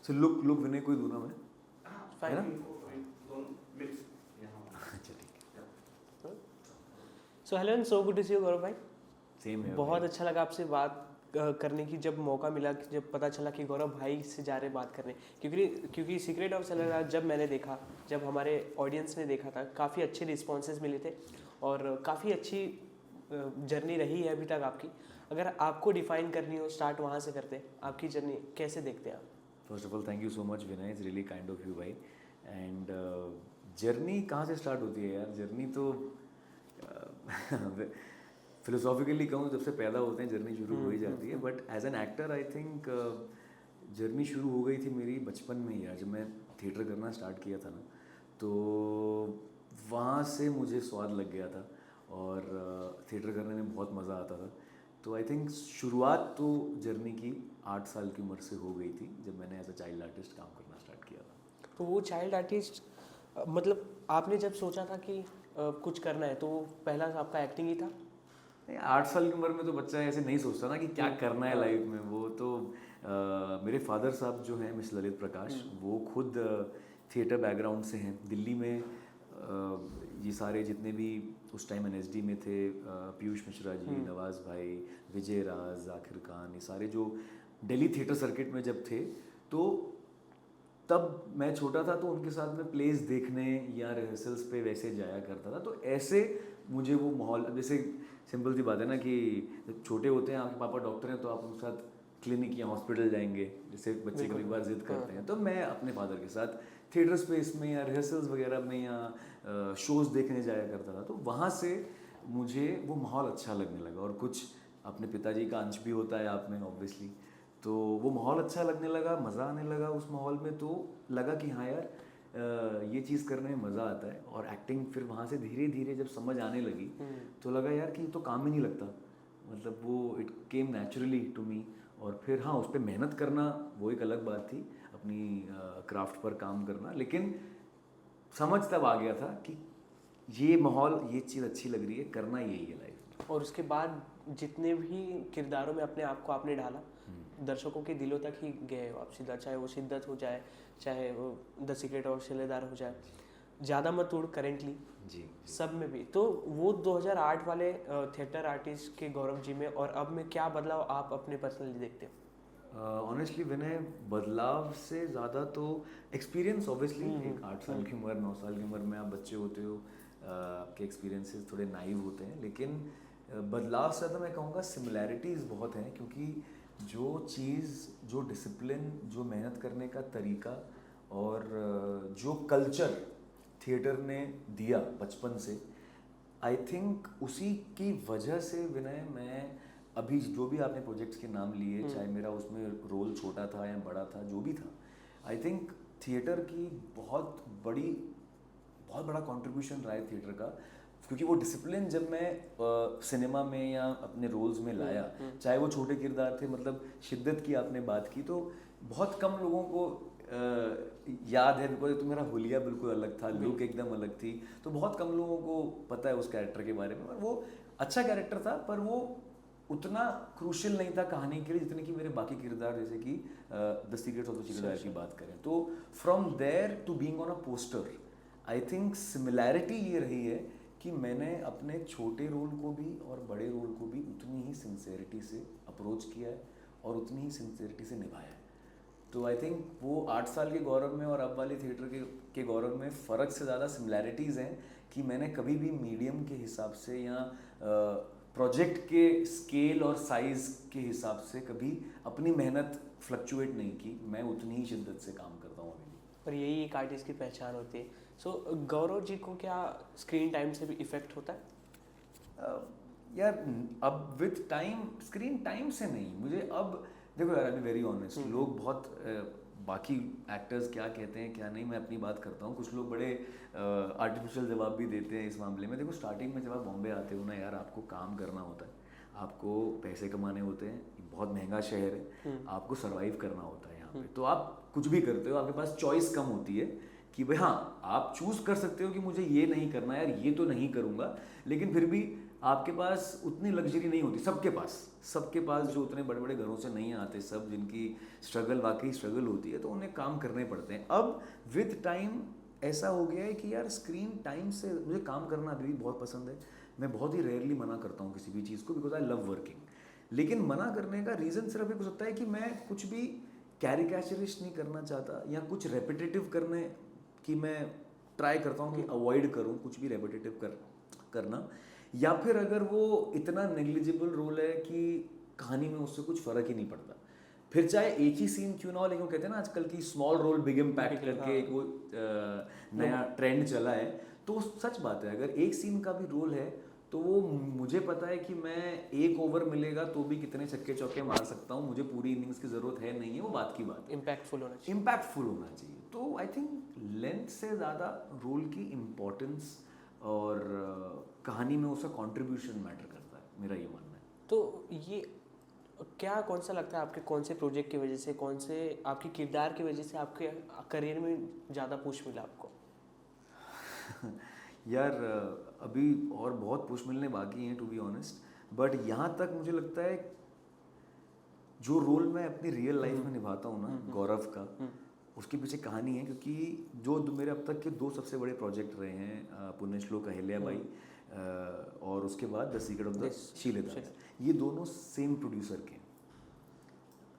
So look विनय कोई दूँ ना मैं, है ना? अच्छा ठीक है। So hello and so good to see you Gaurav भाई। सेम है बहुत भाई। अच्छा लगा आपसे बात करने की, जब मौका मिला, जब पता चला कि गौरव भाई से जा रहे बात करने, क्योंकि सीक्रेट ऑफ सैलराज जब मैंने देखा, जब हमारे ऑडियंस ने देखा था, काफ़ी अच्छे रिस्पॉन्सेज मिले थे और काफ़ी अच्छी जर्नी रही है अभी तक आपकी। अगर आपको डिफाइन करनी हो, स्टार्ट वहाँ से करते, आपकी जर्नी कैसे देखते हैं आप? First of all thank you so much Vinay, is really kind of you भाई। एंड जर्नी कहाँ से स्टार्ट होती है यार? जर्नी तो फिलोसॉफिकली कहूँ जब से पैदा होते हैं जर्नी शुरू हो ही जाती है, but as an actor I think journey शुरू हो गई थी मेरी बचपन में ही यार। जब मैं थिएटर करना स्टार्ट किया था ना, तो वहाँ से मुझे स्वाद लग गया था और थिएटर करने में बहुत मज़ा आता था। तो आई थिंक शुरुआत तो जर्नी की 8 साल की उम्र से हो गई थी, जब मैंने एज अ चाइल्ड आर्टिस्ट काम करना स्टार्ट किया था। तो वो चाइल्ड आर्टिस्ट, मतलब आपने जब सोचा था कि कुछ करना है, तो वो पहला आपका एक्टिंग ही था? नहीं, 8 साल की उम्र में तो बच्चा ऐसे नहीं सोचता ना कि क्या करना है लाइफ में। वो तो मेरे फादर साहब जो हैं मिस ललित प्रकाश, वो खुद थिएटर बैकग्राउंड से हैं। दिल्ली में ये सारे जितने भी उस टाइम एनएसडी में थे, पीयूष मिश्रा जी, नवाज भाई, विजय राज, जाकिर खान, ये सारे जो दिल्ली थिएटर सर्किट में जब थे, तो तब मैं छोटा था तो उनके साथ में प्लेस देखने या रिहर्सल्स पे वैसे जाया करता था। तो ऐसे मुझे वो माहौल, जैसे सिंपल सी बात है ना कि जब छोटे होते हैं, आपके पापा डॉक्टर हैं तो आप उनके साथ क्लिनिक या हॉस्पिटल जाएंगे, जैसे बच्चे कभी बार जिद करते हैं। तो मैं अपने फादर के साथ थिएटर स्पेस में या रिहर्सल्स वगैरह में या शोज़ देखने जाया करता था। तो वहाँ से मुझे वो माहौल अच्छा लगने लगा, और कुछ अपने पिताजी का अंश भी होता है आप में ऑब्वियसली। तो वो माहौल अच्छा लगने लगा, मज़ा आने लगा उस माहौल में। तो लगा कि हाँ यार, ये चीज़ करने में मज़ा आता है। और एक्टिंग फिर वहाँ से धीरे धीरे जब समझ आने लगी, तो लगा यार कि ये तो काम ही नहीं लगता। मतलब वो it came naturally to me. और फिर हाँ, उस पर मेहनत करना वो एक अलग बात थी, अपनी क्राफ्ट पर काम करना। लेकिन समझ तब आ गया था कि ये माहौल, ये चीज़ अच्छी लग रही है, करना यही है लाइफ में। और उसके बाद जितने भी किरदारों में अपने आप को आपने डाला, दर्शकों के दिलों तक ही गए हो आप सीधा, चाहे वो शिद्दत हो जाए, चाहे वो द सीक्रेट ऑफ शैलेदार हो जाए, ज़्यादा मत उड़ करेंटली, जी। सब में भी। तो वो 2008 वाले थिएटर आर्टिस्ट के गौरव जी में और अब में क्या बदलाव आप अपने पर्सनली देखते हो? ऑनेस्टली विनय, बदलाव से ज़्यादा तो एक्सपीरियंस ऑब्वियसली। एक 8 साल की उम्र, 9 साल की उम्र में आप बच्चे होते हो, आपके एक्सपीरियंसेस थोड़े नाइव होते हैं। लेकिन बदलाव से ज़्यादा मैं कहूँगा सिमिलैरिटीज़ बहुत हैं, क्योंकि जो चीज़, जो डिसिप्लिन, जो मेहनत करने का तरीका और जो कल्चर थिएटर ने दिया बचपन से, आई थिंक उसी की वजह से विनय, मैं अभी जो भी आपने प्रोजेक्ट्स के नाम लिए, चाहे मेरा उसमें रोल छोटा था या बड़ा था, जो भी था, आई थिंक थिएटर की बहुत बड़ा कंट्रीब्यूशन रहा है थिएटर का। क्योंकि वो डिसिप्लिन जब मैं सिनेमा में या अपने रोल्स में लाया, चाहे वो छोटे किरदार थे, मतलब शिद्दत की आपने बात की, तो बहुत कम लोगों को याद है। बिकॉज तो मेरा हुलिया बिल्कुल अलग था, लुक एकदम अलग थी, तो बहुत कम लोगों को पता है उस कैरेक्टर के बारे में। और वो अच्छा कैरेक्टर था, पर वो उतना क्रूशियल नहीं था कहानी के लिए जितने कि मेरे बाकी किरदार, जैसे कि the secrets of the Shiledar की बात करें। तो from there to being on a poster, I think similarity ये रही है कि मैंने अपने छोटे रोल को भी और बड़े रोल को भी उतनी ही सिंसेरिटी से अप्रोच किया है और उतनी ही सिंसेरिटी से निभाया है। तो आई थिंक वो 8 साल के गौरव में और अब वाले थिएटर के गौरव में फ़र्क से ज़्यादा सिमिलैरिटीज़ हैं कि मैंने कभी भी मीडियम के हिसाब से या प्रोजेक्ट के स्केल और साइज़ के हिसाब से कभी अपनी मेहनत फ्लक्चुएट नहीं की। मैं उतनी ही शिद्दत से काम करता हूँ अभी भी। और यही एक आर्टिस्ट की पहचान होती है। सो गौरव जी को क्या स्क्रीन टाइम से भी इफेक्ट होता है? यार अब विथ टाइम, स्क्रीन टाइम से नहीं मुझे। अब देखो यार, आई बी वेरी ऑनेस्ट, लोग बहुत बाकी एक्टर्स क्या कहते हैं क्या नहीं, मैं अपनी बात करता हूँ। कुछ लोग बड़े आर्टिफिशियल जवाब भी देते हैं इस मामले में। देखो, स्टार्टिंग में जब आप बॉम्बे आते हो ना यार, आपको काम करना होता है, आपको पैसे कमाने होते हैं, बहुत महंगा शहर है, आपको सर्वाइव करना होता है यहाँ पे। तो आप कुछ भी करते हो, आपके पास चॉइस कम होती है कि भाई हाँ, आप चूज़ कर सकते हो कि मुझे ये नहीं करना यार, ये तो नहीं करूँगा, लेकिन फिर भी आपके पास उतनी लग्जरी नहीं होती, सबके पास जो उतने बड़े बड़े घरों से नहीं आते, सब जिनकी स्ट्रगल वाकई स्ट्रगल होती है, तो उन्हें काम करने पड़ते हैं। अब विद टाइम ऐसा हो गया है कि यार स्क्रीन टाइम से मुझे काम करना अभी भी बहुत पसंद है। मैं बहुत ही रेयरली मना करता हूँ किसी भी चीज़ को, बिकॉज आई लव वर्किंग। लेकिन मना करने का रीज़न सिर्फ एक हो सकता है कि मैं कुछ भी कैरिकेचरिस्ट नहीं करना चाहता, या कुछ रेपिटेटिव करने की मैं ट्राई करता हूँ कि अवॉइड करूँ कुछ भी रेपिटेटिव करना, या फिर अगर वो इतना नेग्लिजिबल रोल है कि कहानी में उससे कुछ फ़र्क ही नहीं पड़ता, फिर चाहे एक ही सीन क्यों ना हो, लेकिन कहते हैं ना आजकल की स्मॉल रोल बिग इम्पैक्ट करके एक वो नया ट्रेंड चला है, तो सच बात है। अगर एक सीन का भी रोल है तो वो मुझे पता है कि मैं एक ओवर मिलेगा तो भी कितने छक्के चौके मार सकता हूँ, मुझे पूरी इनिंग्स की ज़रूरत है नहीं है, वो बात की बात है। इम्पैक्टफुल होना चाहिए। तो आई थिंक लेंथ से ज़्यादा रोल की इम्पोर्टेंस और कहानी में उसका कंट्रीब्यूशन मैटर करता है, मेरा ये मानना है। तो ये क्या कौन सा लगता है आपके कौन से प्रोजेक्ट की वजह से, कौन से आपके किरदार की वजह से आपके करियर में ज़्यादा पुश मिला आपको? यार अभी और बहुत पुश मिलने बाकी हैं टू बी ऑनेस्ट, बट यहाँ तक मुझे लगता है जो रोल मैं अपनी रियल लाइफ में निभाता हूँ ना गौरव का, उसके पीछे कहानी है। क्योंकि जो मेरे अब तक के 2 सबसे बड़े प्रोजेक्ट रहे हैं, पुण्यश्लोक अहिल्या बाई और उसके बाद द सीक्रेट ऑफ द शीलेदास, ये दोनों सेम प्रोड्यूसर के।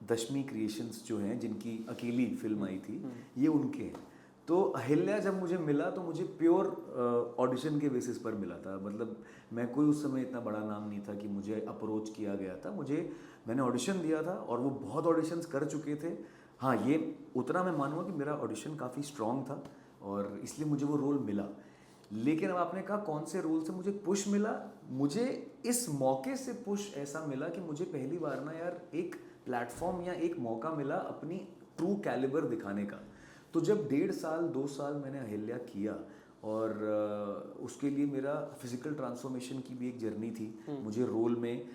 दशमी क्रिएशंस जो हैं, जिनकी अकेली फिल्म आई थी, ये उनके हैं। तो अहिल्या जब मुझे मिला तो मुझे प्योर ऑडिशन के बेसिस पर मिला था। मतलब मैं कोई उस समय इतना बड़ा नाम नहीं था कि मुझे अप्रोच किया गया था, मैंने ऑडिशन दिया था और वो बहुत ऑडिशंस कर चुके थे। हाँ, ये उतना मैं मानूंगा कि मेरा ऑडिशन काफ़ी स्ट्रॉन्ग था और इसलिए मुझे वो रोल मिला। लेकिन अब आपने कहा कौन से रोल से मुझे पुश मिला, मुझे इस मौके से पुश ऐसा मिला कि मुझे पहली बार ना यार एक प्लेटफॉर्म या एक मौका मिला अपनी ट्रू कैलिबर दिखाने का। तो जब 1.5 साल 2 साल मैंने अहिल्या किया और उसके लिए मेरा फिजिकल ट्रांसफॉर्मेशन की भी एक जर्नी थी। मुझे रोल में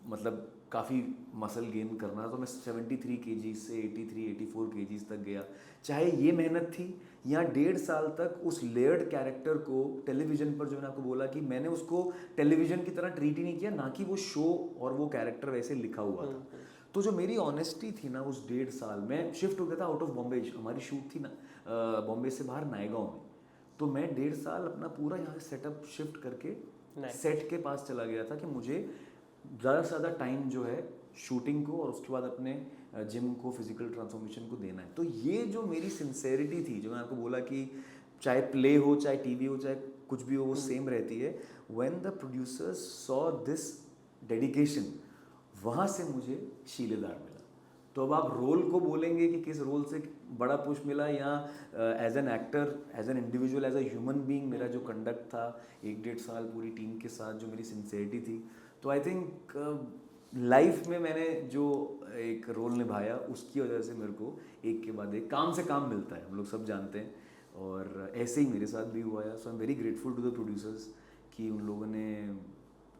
मतलब काफ़ी मसल गेन करना था, तो मैं 73 kg से 83-84 kg तक गया। चाहे ये मेहनत थी या 1.5 साल तक उस लेयर्ड कैरेक्टर को टेलीविज़न पर, जो मैंने आपको बोला कि मैंने उसको टेलीविज़न की तरह ट्रीट ही नहीं किया, ना कि वो शो और वो कैरेक्टर वैसे लिखा हुआ था। तो जो मेरी ऑनेस्टी थी ना उस 1.5 साल में, शिफ्ट हो गया था आउट ऑफ बॉम्बे, हमारी शूट थी ना बॉम्बे से बाहर नायगांव में, तो मैं 1.5 साल अपना पूरा यहाँ से सेटअप शिफ्ट करके सेट के पास चला गया था कि मुझे ज़्यादा से ज़्यादा टाइम जो है शूटिंग को और उसके बाद अपने जिम को, फिजिकल ट्रांसफॉर्मेशन को देना है। तो ये जो मेरी सिंसेरिटी थी, जो मैंने आपको बोला कि चाहे प्ले हो, चाहे टीवी हो, चाहे कुछ भी हो, वो सेम रहती है। When the producers saw this dedication, वहाँ से मुझे शीलेदार मिला। तो अब आप रोल को बोलेंगे कि किस रोल से बड़ा पुश मिला, या as an actor, as an individual, as a human being मेरा जो कंडक्ट था 1-1.5 साल पूरी टीम के साथ, जो मेरी सिंसेरिटी थी, तो आई थिंक लाइफ में मैंने जो एक रोल निभाया उसकी वजह से मेरे को एक के बाद एक काम से काम मिलता है, हम लोग सब जानते हैं। और ऐसे ही मेरे साथ भी हुआ है। So I am very grateful to the producers कि उन लोगों ने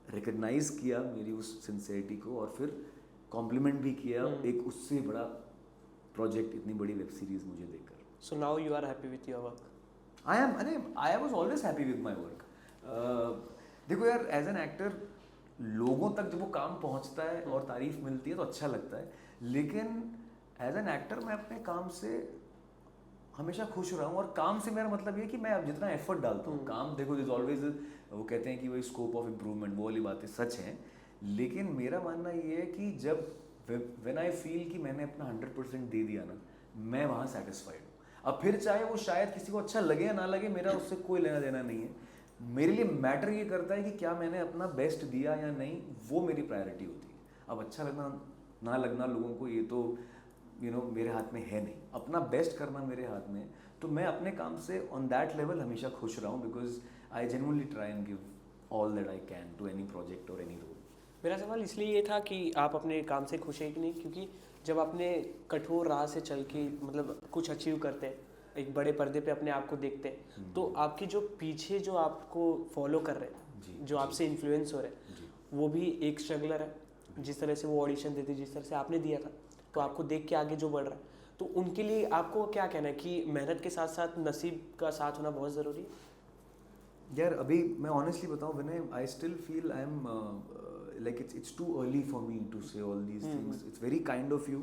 रिकग्नाइज़ किया मेरी उस सिंसेरिटी को और फिर कॉम्प्लीमेंट भी किया एक उससे बड़ा प्रोजेक्ट, इतनी बड़ी वेब सीरीज मुझे देकर। So now you are happy with your work? I was always happy with my work. देखो यार, एज एन एक्टर लोगों तक जब वो काम पहुंचता है और तारीफ मिलती है तो अच्छा लगता है, लेकिन एज एन एक्टर मैं अपने काम से हमेशा खुश रहा हूँ। और काम से मेरा मतलब ये कि मैं अब जितना एफर्ट डालता हूँ, काम देखो इज ऑलवेज, वो कहते हैं कि वही स्कोप ऑफ इम्प्रूवमेंट, वो वाली बातें सच हैं। लेकिन मेरा मानना ये है कि जब व्हेन आई फील कि मैंने अपना 100% दे दिया ना, मैं वहाँ सेटिस्फाइड हूँ। अब फिर चाहे वो शायद किसी को अच्छा लगे या ना लगे, मेरा उससे कोई लेना देना नहीं है। मेरे लिए मैटर ये करता है कि क्या मैंने अपना बेस्ट दिया या नहीं, वो मेरी प्रायोरिटी होती है। अब अच्छा लगना ना लगना लोगों को, ये तो मेरे हाथ में है नहीं। अपना बेस्ट करना मेरे हाथ में, तो मैं अपने काम से ऑन दैट लेवल हमेशा खुश रहा हूँ, because I genuinely try and give all that I can to any project और एनी रोल। मेरा सवाल इसलिए ये था कि आप अपने काम से खुश हैं कि नहीं, क्योंकि जब आपने कठोर राह से चल के मतलब कुछ अचीव करते हैं, एक बड़े पर्दे पे अपने आप को देखते हैं, तो आपके जो पीछे जो आपको फॉलो कर रहे हैं, जो आपसे इन्फ्लुएंस हो रहे हैं, वो भी एक स्ट्रगलर है। जिस तरह से वो ऑडिशन देते, जिस तरह से आपने दिया था, तो आपको देख के आगे जो बढ़ रहा है, तो उनके लिए आपको क्या कहना है कि मेहनत के साथ साथ नसीब का साथ होना बहुत ज़रूरी है? यार अभी मैं ऑनेस्टली बताऊं Vinay, I still feel I am like it's too early for me to say all these things. It's very kind of you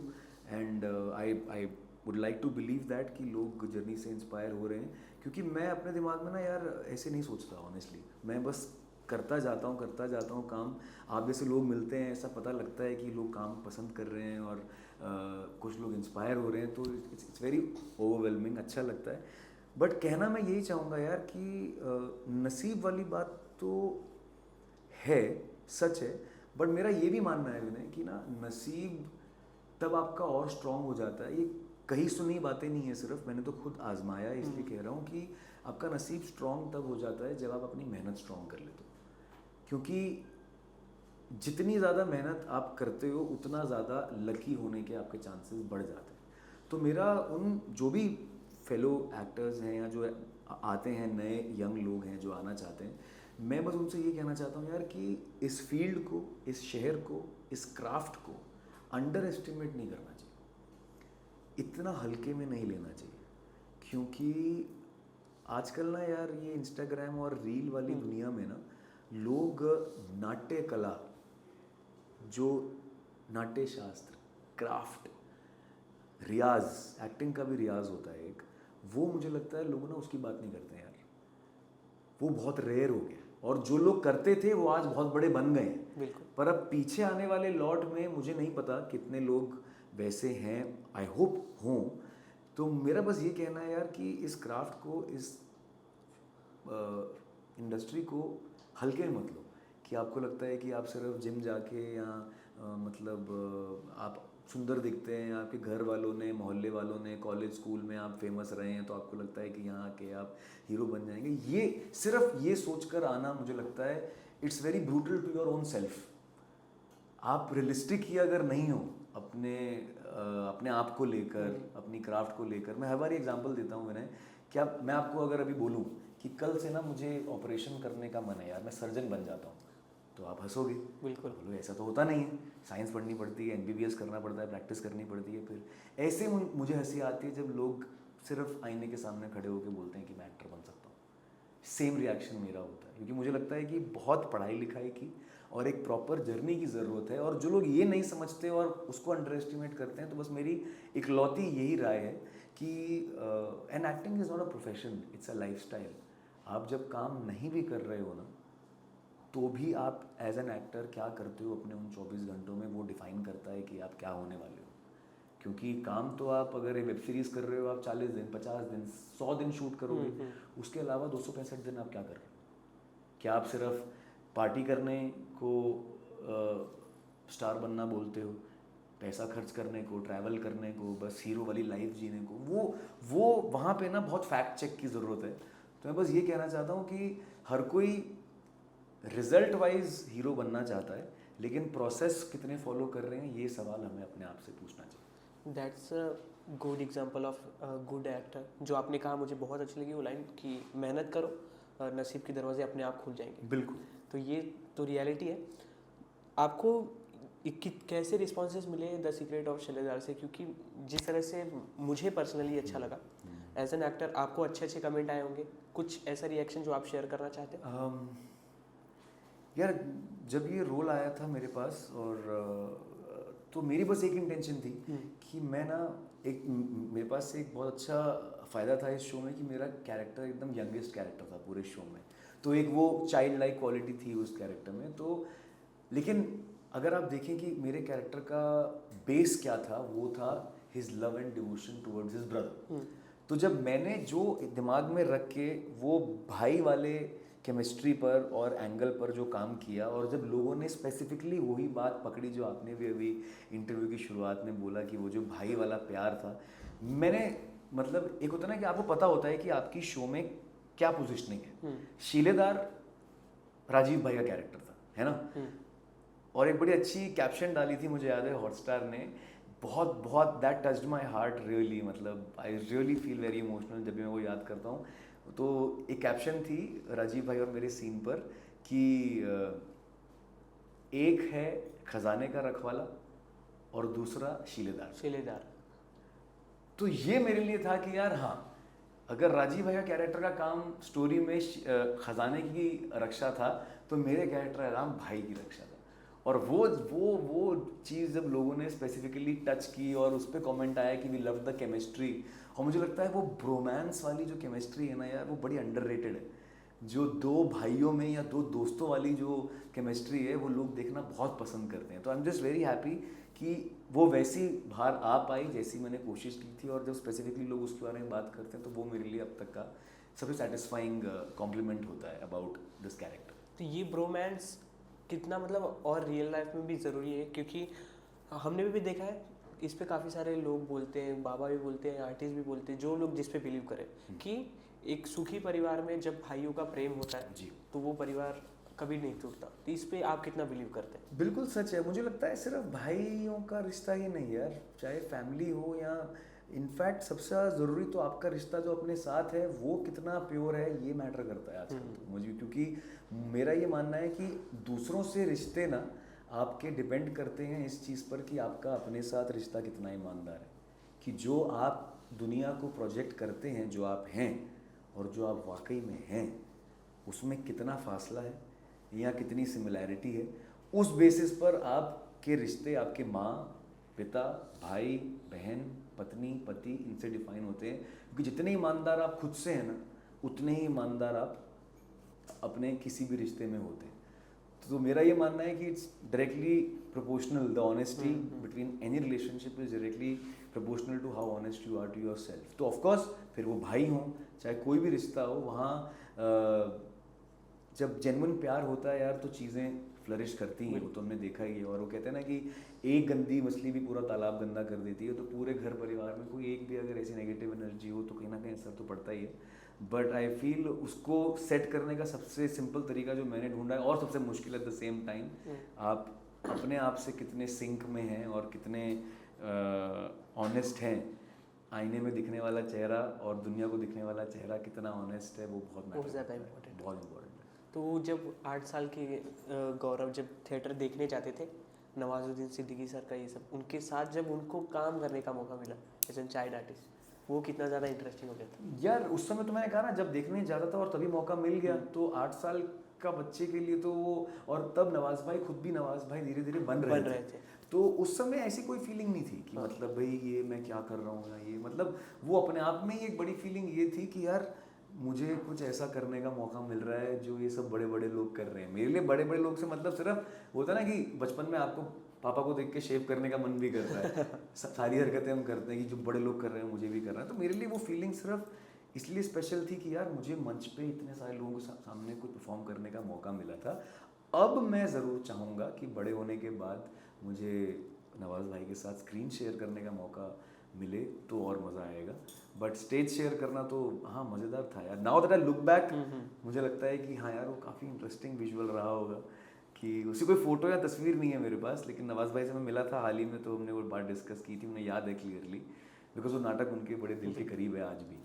and I would like to believe that कि लोग जर्नी से इंस्पायर हो रहे हैं, क्योंकि मैं अपने दिमाग में ना यार ऐसे नहीं सोचता ऑनेस्टली. मैं बस करता जाता हूँ काम. आप जैसे लोग मिलते हैं, ऐसा पता लगता है कि लोग काम पसंद कर रहे हैं और कुछ लोग इंस्पायर हो रहे हैं, तो इट्स वेरी ओवरवेलमिंग, अच्छा लगता है. बट कहना मैं यही चाहूँगा यार कि नसीब वाली बात तो है, सच है, बट मेरा ये भी मानना है विनय कि ना नसीब तब आपका और स्ट्रांग हो जाता है. ये कहीं सुनी बातें नहीं है सिर्फ, मैंने तो खुद आजमाया, इसलिए कह रहा हूँ कि आपका नसीब स्ट्रांग तब हो जाता है जब आप अपनी मेहनत स्ट्रांग कर लेते हो. क्योंकि जितनी ज़्यादा मेहनत आप करते हो उतना ज़्यादा लकी होने के आपके चांसेस बढ़ जाते हैं. तो मेरा उन जो भी फेलो एक्टर्स हैं या जो आते हैं, नए यंग लोग हैं जो आना चाहते हैं, मैं बस उनसे ये कहना चाहता हूँ यार कि इस फील्ड को, इस शहर को, इस क्राफ्ट को अंडर एस्टिमेट नहीं करना चाहिए, इतना हल्के में नहीं लेना चाहिए. क्योंकि आजकल ना यार ये इंस्टाग्राम और रील वाली दुनिया में ना लोग नाट्य कला, जो नाट्य शास्त्र, क्राफ्ट, रियाज, एक्टिंग का भी रियाज होता है एक, वो मुझे लगता है लोग ना उसकी बात नहीं करते हैं यार. वो बहुत रेयर हो गया, और जो लोग करते थे वो आज बहुत बड़े बन गए हैं. बिल्कुल. पर अब पीछे आने वाले लॉट में मुझे नहीं पता कितने लोग वैसे हैं, आई होप हों. तो मेरा बस ये कहना है यार कि इस क्राफ्ट को, इस इंडस्ट्री को हल्के में मत लो. कि आपको लगता है कि आप सिर्फ जिम जाके या आप सुंदर दिखते हैं, आपके घर वालों ने, मोहल्ले वालों ने, कॉलेज स्कूल में आप फेमस रहे हैं, तो आपको लगता है कि यहाँ आके आप हीरो बन जाएंगे. ये सिर्फ ये सोचकर आना, मुझे लगता है it's very brutal to your own self. आप रियलिस्टिक ही अगर नहीं हो अपने आप को लेकर, अपनी क्राफ्ट को लेकर. मैं हर बार एग्जांपल देता हूँ विनय, क्या मैं आपको अगर अभी बोलूँ कि कल से ना मुझे ऑपरेशन करने का मन है यार, मैं सर्जन बन जाता हूँ, तो आप हंसोगे. बिल्कुल. बोलो ऐसा तो होता नहीं है, साइंस पढ़नी पड़ती है, MBBS करना पड़ता है, प्रैक्टिस करनी पड़ती है. फिर ऐसे मुझे हंसी आती है जब लोग सिर्फ आईने के सामने खड़े होकर बोलते हैं कि मैं एक्टर बन सकता हूँ. सेम रिएक्शन मेरा होता है, क्योंकि मुझे लगता है कि बहुत पढ़ाई लिखाई की और एक प्रॉपर जर्नी की ज़रूरत है. और जो लोग ये नहीं समझते और उसको अंडर एस्टिमेट करते हैं, तो बस मेरी इकलौती यही राय है कि an acting is not a profession, it's a lifestyle. आप जब काम नहीं भी कर रहे हो ना, तो भी आप एज एन एक्टर क्या करते हो अपने उन 24 घंटों में, वो डिफाइन करता है कि आप क्या होने वाले हो. क्योंकि काम तो आप अगर एक वेब सीरीज़ कर रहे हो, आप 40 दिन, 50 दिन, 100 दिन शूट करोगे. उसके अलावा 265 दिन आप क्या कर रहे हो? क्या आप सिर्फ पार्टी करने को स्टार बनना बोलते हो, पैसा खर्च करने को, ट्रैवल करने को, बस हीरो वाली लाइफ जीने को? वो वहाँ पे ना बहुत फैक्ट चेक की ज़रूरत है. तो मैं बस ये कहना चाहता हूँ कि हर कोई रिजल्ट वाइज हीरो बनना चाहता है, लेकिन प्रोसेस कितने फॉलो कर रहे हैं, ये सवाल हमें अपने आप से पूछना चाहिए. That's a good example of good actor. जो आपने कहा मुझे बहुत अच्छी लगी वो लाइन कि मेहनत करो और नसीब के दरवाजे अपने आप खुल जाएंगे. बिल्कुल. तो ये तो रियलिटी है. आपको कैसे रिस्पॉन्सेस मिले द सीक्रेट ऑफ शैलेदार से? क्योंकि जिस तरह से मुझे पर्सनली अच्छा लगा एज एन एक्टर, आपको अच्छे अच्छे कमेंट आए होंगे. कुछ ऐसा रिएक्शन जो आप शेयर करना चाहते हैं? यार जब ये रोल आया था मेरे पास, और तो मेरी बस एक इंटेंशन थी कि मैं ना मेरे पास एक बहुत अच्छा फ़ायदा था इस शो में कि मेरा कैरेक्टर एकदम यंगेस्ट कैरेक्टर था पूरे शो में. तो एक वो चाइल्ड लाइक क्वालिटी थी उस कैरेक्टर में. तो लेकिन अगर आप देखें कि मेरे कैरेक्टर का बेस क्या था, वो था his love and devotion towards his brother. तो जब मैंने जो दिमाग में रख के वो भाई वाले केमिस्ट्री पर और एंगल पर जो काम किया, और जब लोगों ने स्पेसिफिकली वही बात पकड़ी जो आपने भी अभी इंटरव्यू की शुरुआत में बोला कि वो जो भाई वाला प्यार था, मैंने मतलब एक होता है ना कि आपको पता होता है कि आपकी शो में क्या पोजिशनिंग है. शीलेदार राजीव भाई का कैरेक्टर था, है ना. और एक बड़ी अच्छी कैप्शन डाली थी, मुझे याद है हॉटस्टार ने, बहुत बहुत that touched my heart really. मतलब I really feel very emotional जब भी मैं वो याद करता हूँ. तो एक कैप्शन थी राजीव भाई और मेरे सीन पर कि एक है खजाने का रखवाला और दूसरा शीलेदार. शीलेदार. तो ये मेरे लिए था कि यार हाँ, अगर राजीव भाई का कैरेक्टर का काम स्टोरी में खजाने की रक्षा था, तो मेरे कैरेक्टर का काम भाई की रक्षा था। और वो चीज़ जब लोगों ने स्पेसिफिकली टच की और उस पर कॉमेंट आया कि वी लव द केमिस्ट्री, और मुझे लगता है वो ब्रोमांस वाली जो केमिस्ट्री है ना यार, वो बड़ी अंडररेटेड है। जो दो भाइयों में या दो दोस्तों वाली जो केमिस्ट्री है, वो लोग देखना बहुत पसंद करते हैं। तो I am just very happy कि वो वैसी बाहर आ पाई जैसी मैंने कोशिश की थी। और जब स्पेसिफिकली लोग उसके बारे में बात करते हैं, तो वो मेरे लिए अब तक का सबसे सेटिस्फाइंग कॉम्प्लीमेंट होता है अबाउट दिस कैरेक्टर। तो ये ब्रोमांस कितना मतलब और रियल लाइफ में भी ज़रूरी है, क्योंकि हमने भी देखा है इस पे काफ़ी सारे लोग बोलते हैं, बाबा भी बोलते हैं, आर्टिस्ट भी बोलते हैं, जो लोग जिस पे बिलीव करें कि एक सुखी परिवार में जब भाइयों का प्रेम होता है जी, तो वो परिवार कभी नहीं टूटता। तो इस पे आप कितना बिलीव करते हैं? बिल्कुल सच है। मुझे लगता है सिर्फ भाइयों का रिश्ता ही नहीं यार, चाहे फैमिली हो या इनफैक्ट सबसे ज़्यादा ज़रूरी तो आपका रिश्ता जो अपने साथ है वो कितना प्योर है, ये मैटर करता है आजकल तो मुझे। क्योंकि मेरा ये मानना है कि दूसरों से रिश्ते ना आपके डिपेंड करते हैं इस चीज़ पर कि आपका अपने साथ रिश्ता कितना ईमानदार है। कि जो आप दुनिया को प्रोजेक्ट करते हैं, जो आप हैं और जो आप वाकई में हैं, उसमें कितना फासला है या कितनी सिमिलैरिटी है। उस बेसिस पर आपके रिश्ते आपके माँ, पिता, भाई, बहन, पत्नी, पति, इनसे डिफाइन होते हैं। क्योंकि जितने ईमानदार आप खुद से हैं ना, उतने ही ईमानदार आप अपने किसी भी रिश्ते में होते हैं। तो मेरा ये मानना है कि it's directly proportional, the honesty between any relationship is directly proportional to how honest you are to your self. तो ऑफकोर्स फिर वो भाई हों, चाहे कोई भी रिश्ता हो, वहाँ जब जेन्युइन प्यार होता है यार, तो चीज़ें फ्लरिश करती हैं। वो तो हमने देखा ही है। और वो कहते हैं ना कि एक गंदी मछली भी पूरा तालाब गंदा कर देती है। तो पूरे घर परिवार में कोई एक भी अगर ऐसी नेगेटिव एनर्जी हो, तो कहीं ना कहीं असर तो पड़ता ही है। बट आई फील उसको सेट करने का सबसे सिंपल तरीका जो मैंने ढूंढा है, और सबसे मुश्किल एट द सेम टाइम, आप अपने आप से कितने सिंक में हैं और कितने ऑनेस्ट हैं। आईने में दिखने वाला चेहरा और दुनिया को दिखने वाला चेहरा कितना ऑनेस्ट है, वो बहुत मैटर ज़्यादा करता है, इम्पोर्टेंट। बहुत इम्पोर्टेंट है। तो जब 8 साल के गौरव जब थिएटर देखने जाते थे, नवाजुद्दीन सिद्दीकी सर का ये सब, उनके साथ जब उनको काम करने का मौका मिला एज एन चाइल्ड आर्टिस्ट, वो कितना ज़्यादा इंटरेस्टिंग हो गया था यार। उस समय तो मैंने कहा ना, जब देखने जाता था और तभी मौका मिल गया, तो 8 साल का बच्चे के लिए तो वो, और तब नवाज भाई खुद भी नवाज भाई धीरे धीरे बन रहे थे। तो उस समय ऐसी कोई फीलिंग नहीं थी कि मतलब भाई ये मैं क्या कर रहा हूँ, या ये मतलब वो अपने आप में ही एक बड़ी फीलिंग ये थी कि यार मुझे कुछ ऐसा करने का मौका मिल रहा है जो ये सब बड़े बड़े लोग कर रहे हैं। मेरे लिए बड़े बड़े लोग से मतलब सिर्फ होता ना कि बचपन में आपको पापा को देख के शेव करने का मन भी करता है। सारी हरकतें हम करते हैं कि जो बड़े लोग कर रहे हैं मुझे भी करना है। तो मेरे लिए वो फीलिंग सिर्फ इसलिए स्पेशल थी कि यार मुझे मंच पे इतने सारे लोगों के सामने कुछ परफॉर्म करने का मौका मिला था। अब मैं ज़रूर चाहूँगा कि बड़े होने के बाद मुझे नवाज भाई के साथ स्क्रीन शेयर करने का मौका मिले तो और मज़ा आएगा। बट स्टेज शेयर करना तो हाँ मज़ेदार था यार। Now that I look back, मुझे लगता है कि हाँ यार वो काफ़ी इंटरेस्टिंग विजुअल रहा होगा। कि उसी कोई फ़ोटो या तस्वीर नहीं है मेरे पास, लेकिन नवाज भाई से मैं मिला था हाल ही में, तो हमने वो बात डिस्कस की थी, मुझे याद है क्लियरली, बिकॉज वो नाटक उनके बड़े दिल के करीब है आज भी।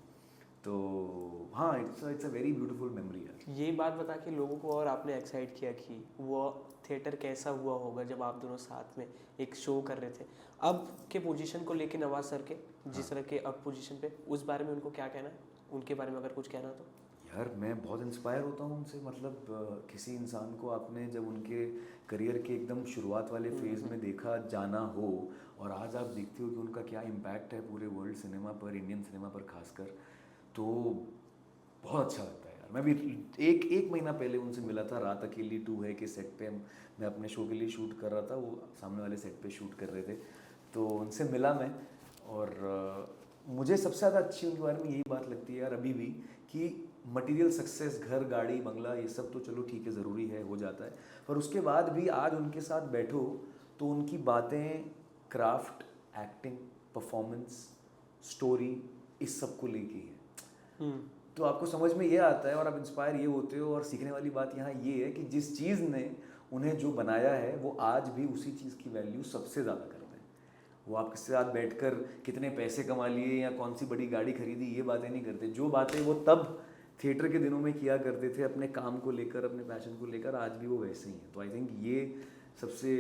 तो हाँ, it's a very beautiful memory है। ये बात बता के लोगों को और आपने एक्साइट किया कि वो थिएटर कैसा हुआ होगा जब आप दोनों साथ में एक शो कर रहे थे। अब के पोजीशन को लेके नवाज सर के जिस तरह के अब पोजीशन पे, उस बारे में उनको क्या कहना है, उनके बारे में अगर कुछ कहना तो? यार मैं बहुत इंस्पायर होता हूँ उनसे। मतलब किसी इंसान को आपने जब उनके करियर के एकदम शुरुआत वाले फेज़ में देखा जाना हो, और आज आप देखते हो कि उनका क्या इम्पैक्ट है पूरे वर्ल्ड सिनेमा पर, इंडियन सिनेमा पर खासकर, तो बहुत अच्छा लगता है यार। मैं भी एक महीना पहले उनसे मिला था, रात अकेली 2 है के सेट पे मैं अपने शो के लिए शूट कर रहा था, वो सामने वाले सेट पे शूट कर रहे थे, तो उनसे मिला मैं। और मुझे सबसे ज़्यादा अच्छी उनके बारे में यही बात लगती है यार अभी भी, कि मटेरियल सक्सेस, घर, गाड़ी, बंगला, ये सब तो चलो ठीक है, ज़रूरी है, हो जाता है, पर उसके बाद भी आज उनके साथ बैठो तो उनकी बातें क्राफ्ट, एक्टिंग, परफॉर्मेंस, स्टोरी, इस सब को लेके ही है। तो आपको समझ में ये आता है और आप इंस्पायर ये होते हो। और सीखने वाली बात यहाँ ये है कि जिस चीज़ ने उन्हें जो बनाया है, वो आज भी उसी चीज़ की वैल्यू सबसे ज़्यादा करते हैं। वो आपके साथ बैठकर कितने पैसे कमा लिए या कौन सी बड़ी गाड़ी खरीदी, ये बातें नहीं करते। जो बातें वो तब थिएटर के दिनों में किया करते थे अपने काम को लेकर, अपने पैशन को लेकर, आज भी वो वैसे ही हैं। तो आई थिंक ये सबसे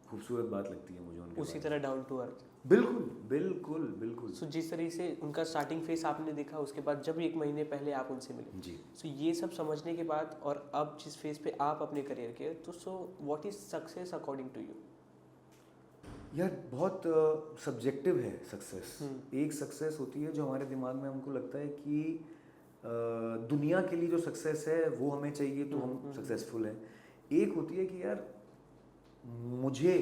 खूबसूरत बात लगती है मुझे उनके उसी तरह डाउन टू अर्थ। बिल्कुल बिल्कुल बिल्कुल। सो जिस तरीके से उनका स्टार्टिंग फेस आपने देखा, उसके बाद जब 1 महीने पहले आप उनसे मिले, जी। सो ये सब समझने के बाद और अब जिस फेज पे आप अपने करियर के, तो so what is success according to you? यार बहुत सब्जेक्टिव है सक्सेस। एक सक्सेस होती है जो हमारे दिमाग में हमको लगता है कि दुनिया के लिए जो सक्सेस है वो हमें चाहिए तो हम सक्सेसफुल हैं। एक होती है कि यार मुझे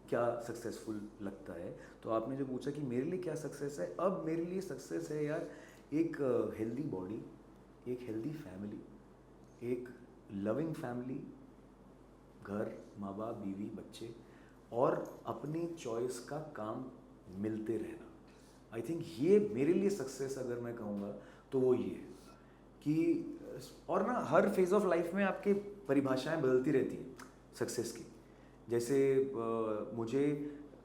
क्या सक्सेसफुल लगता है। तो आपने जो पूछा कि मेरे लिए क्या सक्सेस है, अब मेरे लिए सक्सेस है यार एक हेल्दी बॉडी, एक हेल्दी फैमिली, एक लविंग फैमिली, घर, माँ बाप, बीवी, बच्चे, और अपनी चॉइस का काम मिलते रहना। आई थिंक ये मेरे लिए सक्सेस अगर मैं कहूँगा तो वो ये है कि, और ना हर फेज ऑफ लाइफ में आपके परिभाषाएं बदलती रहती हैं सक्सेस की। जैसे मुझे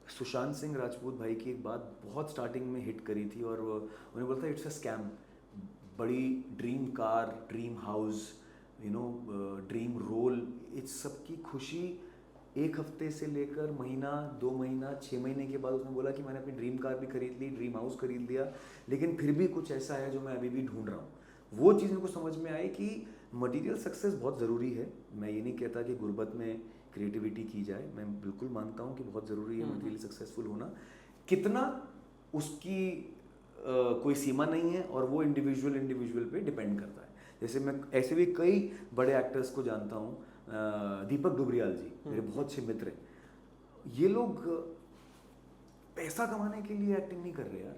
सुशांत सिंह राजपूत भाई की एक बात बहुत स्टार्टिंग में हिट करी थी, और उन्हें बोलता है इट्स अ स्कैम। बड़ी dream car, dream house, you know, dream role, इस सब की खुशी 1 हफ्ते से लेकर महीना, 2 महीना, 6 महीने के बाद उसने बोला कि मैंने अपनी ड्रीम कार भी खरीद ली, ड्रीम हाउस खरीद लिया, लेकिन फिर भी कुछ ऐसा है जो मैं अभी भी ढूंढ रहा हूँ। वो चीज़ मेरे को समझ में आई कि मटेरियल सक्सेस बहुत ज़रूरी है। मैं ये नहीं कहता कि गुर्बत में क्रिएटिविटी की जाए, मैं बिल्कुल मानता हूँ कि बहुत ज़रूरी है मटेरियल सक्सेसफुल होना। कितना, उसकी कोई सीमा नहीं है, और वो इंडिविजुअल पे डिपेंड करता है। जैसे मैं ऐसे भी कई बड़े एक्टर्स को जानता हूँ, दीपक डुबरियाल जी मेरे बहुत अच्छे मित्र हैं। ये लोग पैसा कमाने के लिए एक्टिंग नहीं कर रहे यार,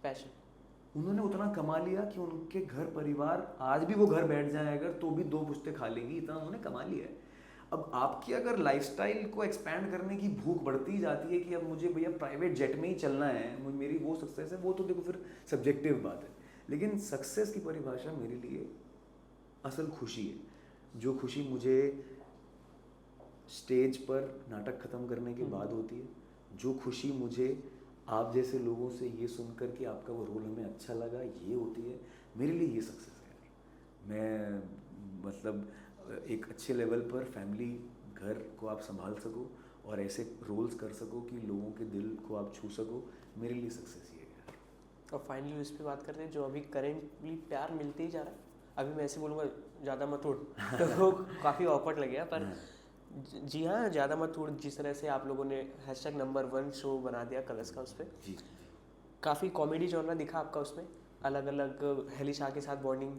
पैशन। उन्होंने उतना कमा लिया कि उनके घर परिवार, आज भी वो घर बैठ जाए अगर तो भी 2 पुश्ते खा लेंगी, इतना उन्होंने कमा लिया है। अब आपकी अगर लाइफस्टाइल को एक्सपैंड करने की भूख बढ़ती जाती है कि अब मुझे भैया प्राइवेट जेट में ही चलना है, मेरी वो सक्सेस है, वो तो देखो फिर सब्जेक्टिव बात है। लेकिन सक्सेस की परिभाषा मेरे लिए असल खुशी है। जो खुशी मुझे स्टेज पर नाटक ख़त्म करने के बाद होती है, जो खुशी मुझे आप जैसे लोगों से ये सुनकर कि आपका वो रोल हमें अच्छा लगा, ये होती है, मेरे लिए ये सक्सेस है यार। मैं मतलब एक अच्छे लेवल पर फैमिली, घर को आप संभाल सको और ऐसे रोल्स कर सको कि लोगों के दिल को आप छू सको, मेरे लिए सक्सेस ये है यार। और फाइनली उस पर बात करते हैं, जो अभी करेंटली प्यार मिलते ही जा रहा है। अभी मैं ऐसे बोलूँगा ज़्यादा मत उड़, तो वो काफ़ी ऑकवर्ड लगेगा, पर जी हाँ, ज़्यादा मत उड़ जिस तरह से आप लोगों ने #1 शो बना दिया कलर्स का, उस पर जी काफ़ी कॉमेडी जॉनरा दिखा आपका उसमें, अलग अलग हेली शाह के साथ बॉन्डिंग,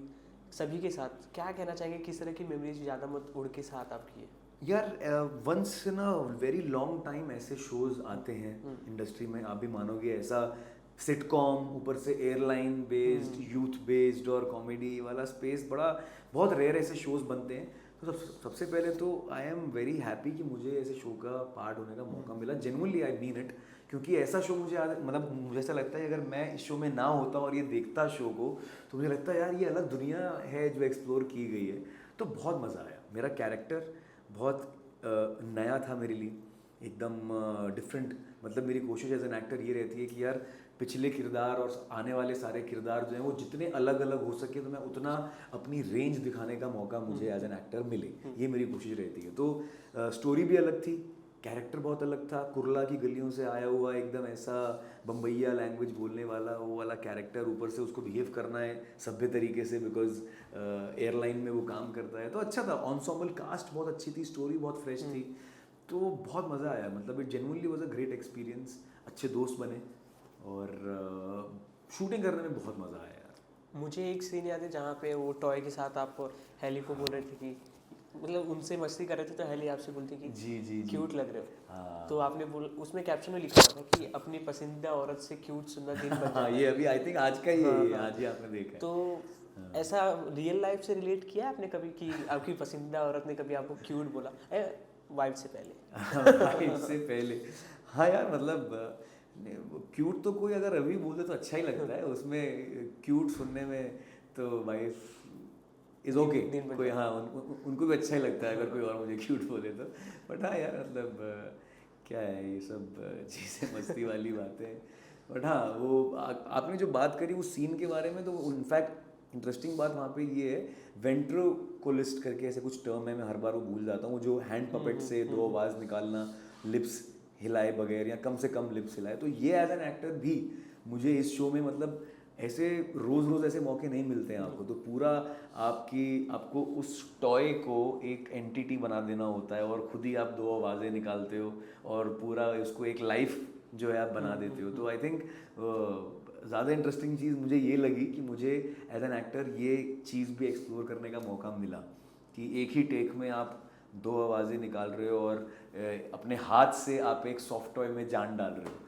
सभी के साथ क्या कहना चाहेंगे, किस तरह की मेमोरीज ज़्यादा मत उड़ के साथ आपकी है? यार once in a very long time ऐसे शोज आते हैं इंडस्ट्री में, आप भी मानोगे, ऐसा सिटकॉम, ऊपर से एयरलाइन बेस्ड, यूथ बेस्ड और कॉमेडी वाला स्पेस, बड़ा बहुत रेयर ऐसे शोज बनते हैं। तो सबसे पहले तो आई एम वेरी हैप्पी कि मुझे ऐसे शो का पार्ट होने का मौका मिला, जेन्युइनली आई मीन इट। क्योंकि ऐसा शो मुझे मतलब मुझे ऐसा लगता है अगर मैं इस शो में ना होता और ये देखता शो को, तो मुझे लगता है यार ये अलग दुनिया है जो एक्सप्लोर की गई है। तो बहुत मज़ा आया। मेरा कैरेक्टर बहुत नया था मेरे लिए, एकदम डिफरेंट। मतलब मेरी कोशिश एज एन एक्टर ये रहती है कि यार पिछले किरदार और आने वाले सारे किरदार जो हैं वो जितने अलग अलग हो सके तो मैं उतना अपनी रेंज दिखाने का मौका मुझे एज एन एक्टर मिले, ये मेरी कोशिश रहती है। तो स्टोरी भी अलग थी, कैरेक्टर बहुत अलग था, कुरला की गलियों से आया हुआ एकदम ऐसा बम्बैया लैंग्वेज बोलने वाला वो वाला कैरेक्टर, ऊपर से उसको बिहेव करना है सभ्य तरीके से बिकॉज एयरलाइन में वो काम करता है। तो अच्छा था, ऑनसॉम्बल कास्ट बहुत अच्छी थी, स्टोरी बहुत फ्रेश थी, तो बहुत मज़ा आया। मतलब it genuinely was a great experience. अच्छे दोस्त बने और शूटिंग करने में बहुत मज़ा आया यार। मुझे एक सीन याद है जहाँ पे वो टॉय के साथ आप हेली को बोल रहे थे कि मतलब उनसे मस्ती कर रहे थे, तो हेली आपसे बोलती कि जी क्यूट लग रहे हो। हाँ। तो आपने उसमें कैप्शन में लिखा हुआ था कि अपनी पसंदीदा औरत से क्यूट सुंदर दिन बन जाता हाँ, है। ये अभी आई थिंक आज का ही हाँ, है, हाँ। आज ही आपने देखा है। तो ऐसा रियल लाइफ से रिलेट किया आपने कभी कि आपकी पसंदीदा औरत ने कभी आपको क्यूट बोला, वाइफ से पहले? वाइफ से पहले, हाँ यार, मतलब क्यूट तो कोई अगर अभी बोले तो अच्छा ही लगता है, उसमें क्यूट सुनने में तो वाइफ इज़ ओके, कोई हाँ उनको भी अच्छा ही लगता है अगर कोई और मुझे क्यूट बोले तो। बट हाँ यार, मतलब क्या है ये सब चीज़ें मस्ती वाली बातें। बट हाँ वो आपने जो बात करी उस सीन के बारे में, तो इनफैक्ट इंटरेस्टिंग बात वहाँ पे ये है, वेंट्रोकोलिस्ट करके ऐसे कुछ टर्म है, मैं हर बार वो भूल जाता हूँ, जो हैंड पपेट से 2 आवाज़ निकालना, लिप्स हिलाए बगैर या कम से कम लिप्स हिलाए। तो ये एज एन एक्टर भी मुझे इस शो में मतलब ऐसे रोज़ रोज़ ऐसे मौके नहीं मिलते हैं आपको। तो पूरा आपको उस टॉय को एक एंटिटी बना देना होता है और खुद ही आप दो आवाज़ें निकालते हो और पूरा उसको एक लाइफ जो है आप बना देते हो। तो आई थिंक ज़्यादा इंटरेस्टिंग चीज़ मुझे ये लगी कि मुझे एज एन एक्टर ये चीज़ भी एक्सप्लोर करने का मौका मिला कि एक ही टेक में आप दो आवाज़ें निकाल रहे हो और अपने हाथ से आप एक सॉफ्ट टॉय में जान डाल रहे हो।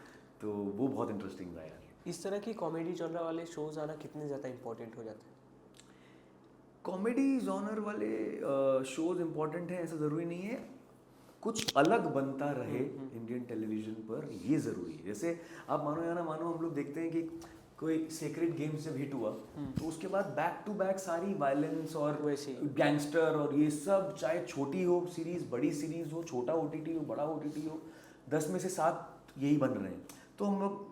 तो वो बहुत इंटरेस्टिंग था यार। इस तरह की कॉमेडी जॉनर वाले शोज आना कितने ज़्यादा इंपॉर्टेंट हो जाते हैं? कॉमेडी जॉनर वाले शोज इम्पोर्टेंट हैं ऐसा ज़रूरी नहीं है, कुछ अलग बनता रहे इंडियन टेलीविज़न पर ये ज़रूरी है। जैसे आप मानो या ना मानो, हम लोग देखते हैं कि कोई सेक्रेड गेम जब हिट हुआ तो उसके बाद बैक टू बैक सारी वायलेंस और गैंगस्टर और ये सब, चाहे छोटी हो सीरीज़, बड़ी सीरीज़ हो, छोटा OTT हो, बड़ा OTT हो, 10 में से 7 यही बन रहे हैं। तो हम लोग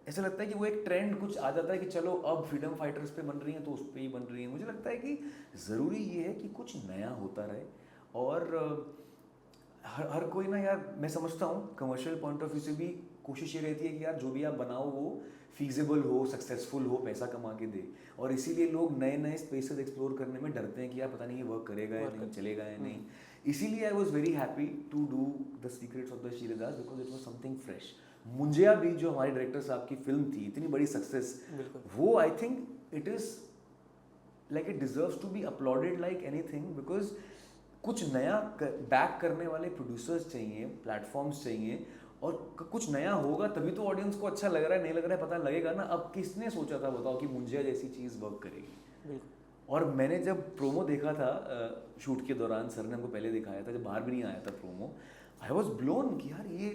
ऐसा लगता है कि वो एक ट्रेंड कुछ आ जाता है कि चलो अब फ्रीडम फाइटर्स पे बन रही हैं तो उस पर ही बन रही हैं। मुझे लगता है कि ज़रूरी ये है कि कुछ नया होता रहे और हर कोई ना यार, मैं समझता हूँ कमर्शियल पॉइंट ऑफ व्यू से भी कोशिश ये रहती है कि यार जो भी आप बनाओ वो फीजिबल हो, सक्सेसफुल हो, पैसा कमा के दे। और इसीलिए लोग नए नए स्पेसेस एक्सप्लोर करने में डरते हैं कि यार पता नहीं ये वर्क करेगा या नहीं, चलेगा या नहीं। इसीलिए I was very happy to do the secrets of the Shiledars because it was something fresh. Munjya भी जो हमारे डायरेक्टर साहब की फिल्म थी, इतनी बड़ी सक्सेस, वो I think it is like it deserves to be uploaded like anything because कुछ नया बैक करने वाले प्रोड्यूसर्स चाहिए, प्लेटफॉर्म्स चाहिए और कुछ नया होगा तभी तो ऑडियंस को अच्छा लग रहा है, नहीं लग रहा है पता लगेगा ना। अब किसने सोचा था बताओ कि मुंजिया जैसी चीज़ वर्क करेगी। और मैंने जब प्रोमो देखा था शूट के दौरान, सर ने हमको पहले दिखाया था जब बाहर भी नहीं आया था प्रोमो, आई वॉज ब्लोन कि यार ये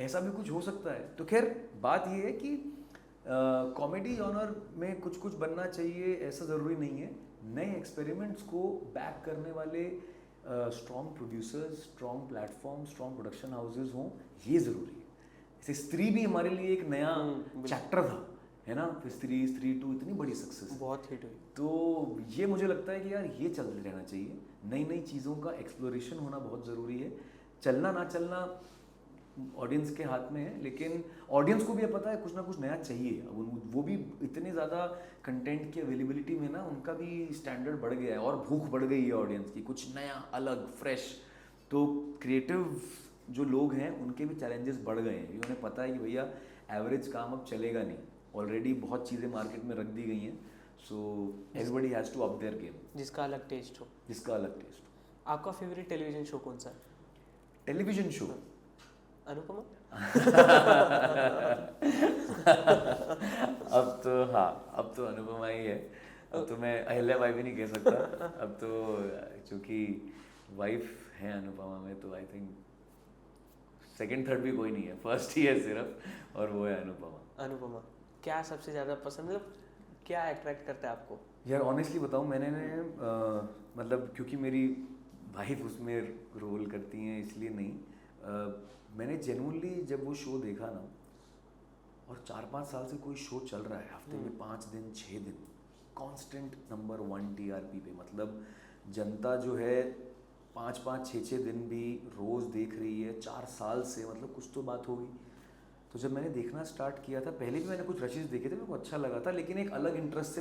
ऐसा भी कुछ हो सकता है। तो खैर बात ये है कि कॉमेडी जॉनर में कुछ कुछ बनना चाहिए ऐसा ज़रूरी नहीं है। नए एक्सपेरिमेंट्स को बैक करने वाले strong producers, strong platform, strong production houses हों, ये ज़रूरी है। जैसे स्त्री भी हमारे लिए एक नया चैप्टर था, है ना। फिर स्त्री 2 इतनी बड़ी सक्सेस, बहुत हिट हुई। तो ये मुझे लगता है कि यार ये चलते रहना चाहिए। नई नई चीज़ों का एक्सप्लोरेशन होना बहुत ज़रूरी है। चलना ना चलना ऑडियंस के हाथ में है, लेकिन ऑडियंस को भी पता है कुछ ना कुछ नया चाहिए। अब वो भी इतने ज़्यादा कंटेंट की अवेलेबिलिटी में ना उनका भी स्टैंडर्ड बढ़ गया है और भूख बढ़ गई है ऑडियंस की, कुछ नया, अलग, फ्रेश। तो क्रिएटिव जो लोग हैं उनके भी चैलेंजेस बढ़ गए हैं। उन्हें पता है कि भैया एवरेज काम अब चलेगा नहीं, ऑलरेडी बहुत चीज़ें मार्केट में रख दी गई हैं। So everybody has to up their game, जिसका अलग टेस्ट हो। आपका फेवरेट टेलीविजन शो कौन सा है? Television show Anupama. अब तो अनुपमा ही है। अब तो मैं अहिल्या बाई भी नहीं कह सकता। अब तो चूंकि वाइफ है अनुपमा में, तो आई थिंक सेकंड थर्ड भी कोई नहीं है, फर्स्ट ही है सिर्फ, और वो है अनुपमा। क्या सबसे ज़्यादा पसंद, मतलब क्या अट्रैक्ट करता है आपको? यार ऑनेस्टली बताऊँ, मैंने मतलब क्योंकि मेरी वाइफ उसमें रोल करती हैं इसलिए नहीं, मैंने जेन्युइनली जब वो शो देखा ना, और 4-5 साल से कोई शो चल रहा है, हफ्ते में 5 दिन 6 दिन कांस्टेंट नंबर 1 TRP पे, मतलब जनता जो है 5-5 6-6 दिन भी रोज़ देख रही है 4 साल से, मतलब कुछ तो बात होगी। तो जब मैंने देखना स्टार्ट किया था, पहले भी मैंने कुछ रशेस देखे थे, मेरे को अच्छा लगा था, लेकिन एक अलग इंटरेस्ट से